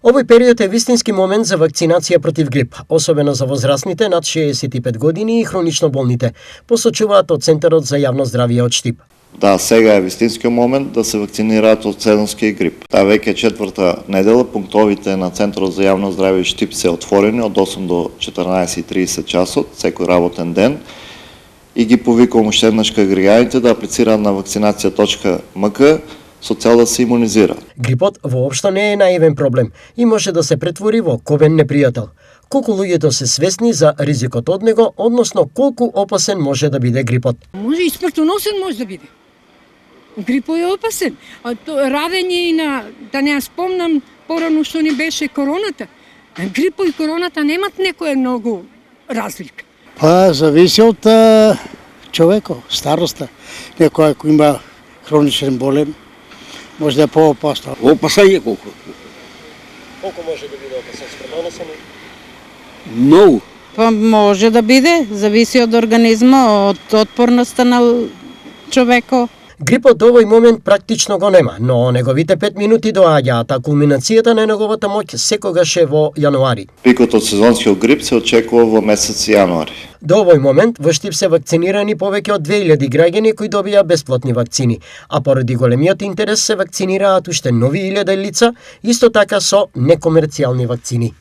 Овој период е вистински момент за вакцинација против грип, особено за возрастните над 65 години и хронично болните, посочуваат од Центарот за јавно здравје од Штип. Да, сега е вистинскиот момент да се вакцинираат од сезонски грип. Веќе четврта недела пунктовите на Центарот за јавно здравје Штип се отворени од 8 до 14:30 часот, секој работен ден, и ги повикувам уште еднаш кај граѓаните да аплицираат на vakcinacija.mk со цел да се имунизираат. Грипот воопшто не е наивен проблем и може да се претвори во ковен непријател. Колку луѓето се свесни за ризикот од него, односно колку опасен може да биде грипот. Може и смртоносен може да биде. Грипот е опасен. А радење и на, да не ја спомнам, порано што ни беше короната. Грипот и короната немат некоја многу разлика. Па, зависи од човекот, староста. Некој ако има хроничен болен, може да е поопасно. Опасен е колку. Колку може да биде опасен, смртоносен? Многу. Па може да биде, зависи од организма, од отпорноста на човекот. Грипот до овој момент практично го нема, но неговите 5 минути доаѓаат, а кулминацијата на неговата моќ секогаш е во јануари. Пикот од сезонскиот грип се очекува во месец јануари. До овој момент во Штип се вакцинирани повеќе од 2000 граѓани кои добија бесплатни вакцини, а поради големиот интерес се вакцинираат уште нови 1000 лица, исто така со некомерцијални вакцини.